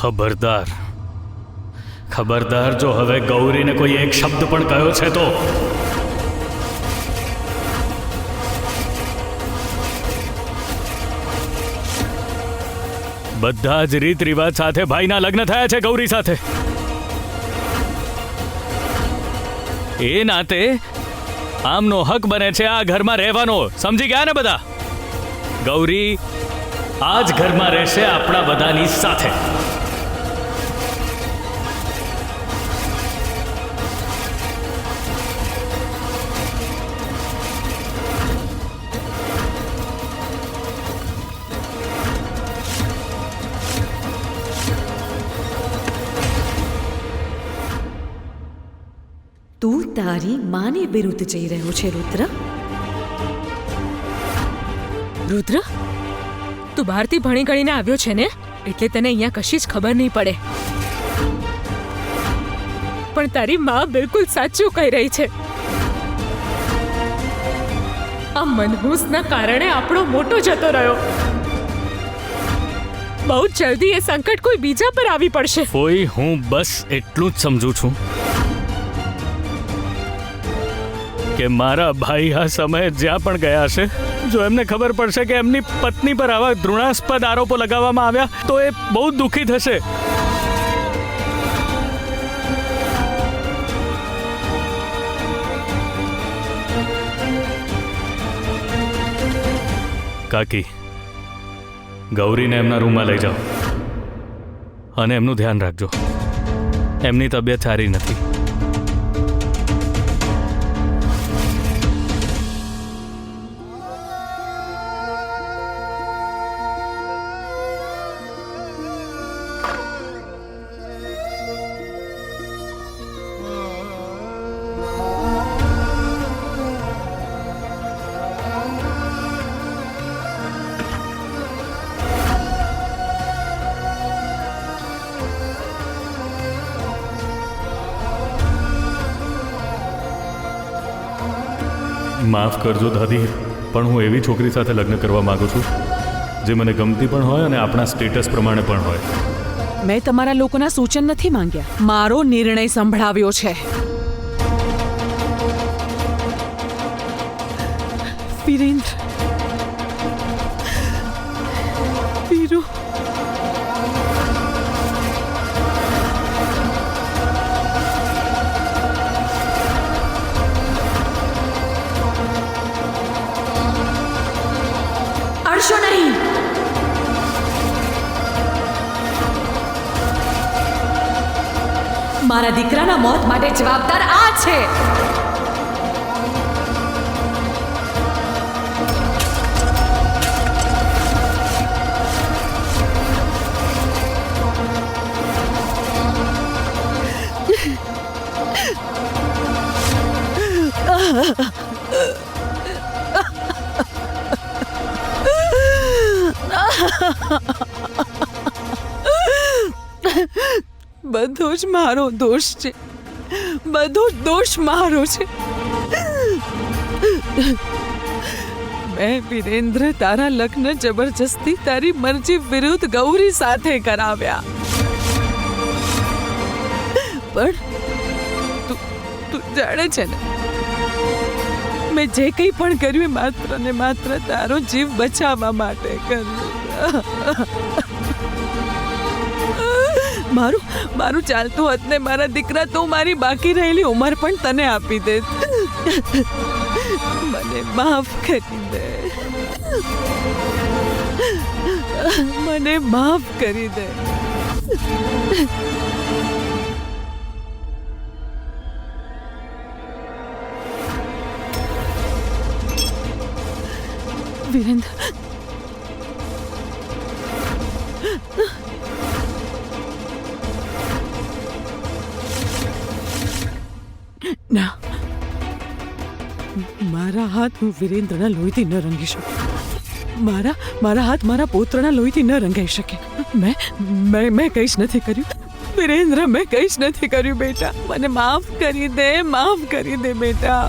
ખબરદાર ખબરદાર, જો હવે ગૌરીને કોઈ એક શબ્દ પણ કહ્યો છે તો બધા જ રીત રિવાજ સાથે ભાઈના લગ્ન થયા છે ગૌરી સાથે. એ નાતે આમનો હક બને છે આ ઘરમાં રહેવાનો. સમજી ગયા ને બધા? ગૌરી આ જ ઘરમાં રહેશે આપણા બધાની સાથે. તું તારી માને વિરુદ્ધ જઈ રહ્યો છે રુદ્ર. રુદ્ર, તું બહારથી ભણી ગણીને આવ્યો છે ને, એટલે તને અહીંયા કશી જ ખબર નહીં પડે. પણ તારી માં બિલકુલ સાચું કહી રહી છે. આ મનહૂસના કારણે આપણો મોટો જતો રહ્યો. બહુ જલ્દી એ સંકટ કોઈ બીજા પર આવી પડશે. ફોઈ, હું બસ એટલું જ સમજુ છું કે મારા ભાઈ આ સમયે જ્યાં પણ ગયા હશે, જો એમને ખબર પડશે કે એમની પત્ની પર આવા ઘૃણાસ્પદ આરોપો લગાવવામાં આવ્યા તો એ બહુ દુઃખી થશે. કાકી, ગૌરીને એમના રૂમમાં લઈ જાઓ અને એમનું ધ્યાન રાખજો. એમની તબિયત સારી નથી. માફ કરજો દાદી, પણ હું એવી છોકરી સાથે લગ્ન કરવા માંગુ છું જે મને ગમતી પણ હોય અને આપણા સ્ટેટસ પ્રમાણે પણ હોય. મેં તમારા લોકોના સૂચન નથી માંગ્યા, મારો નિર્ણય સંભળાવ્યો છે. વિરેન્દ્ર, વીરુ, અડશો નહીં. મારા દીકરાના મોત માટે જવાબદાર આ છે. બધો જ મારો દોષ છે, બધો જ દોષ મારો છે. મેં વિરેન્દ્ર તારા લગ્ન જબરજસ્તી તારી મરજી વિરુદ્ધ ગૌરી સાથે કરાવ્યા, પણ તું જાણે છે ને, મેં જે કંઈ પણ કર્યું એ માત્ર ને માત્ર તારો જીવ બચાવવા માટે કર્યું. મારું ચાલતું હોત ને મારા દીકરા, તો મારી બાકી રહેલી ઉંમર પણ તને આપી દે. મને માફ કરી દે, મને માફ કરી દે. વિરેન્દ્ર, ના, મારા હાથ હું વિરેન્દ્રના લોહીથી ન રંગી શકું. મારા હાથ મારા પુત્રના લોહીથી ન રંગાઈ શકે. મેં કંઈ જ નથી કર્યું વિરેન્દ્ર, મેં કંઈ જ નથી કર્યું બેટા. મને માફ કરી દે, માફ કરી દે બેટા.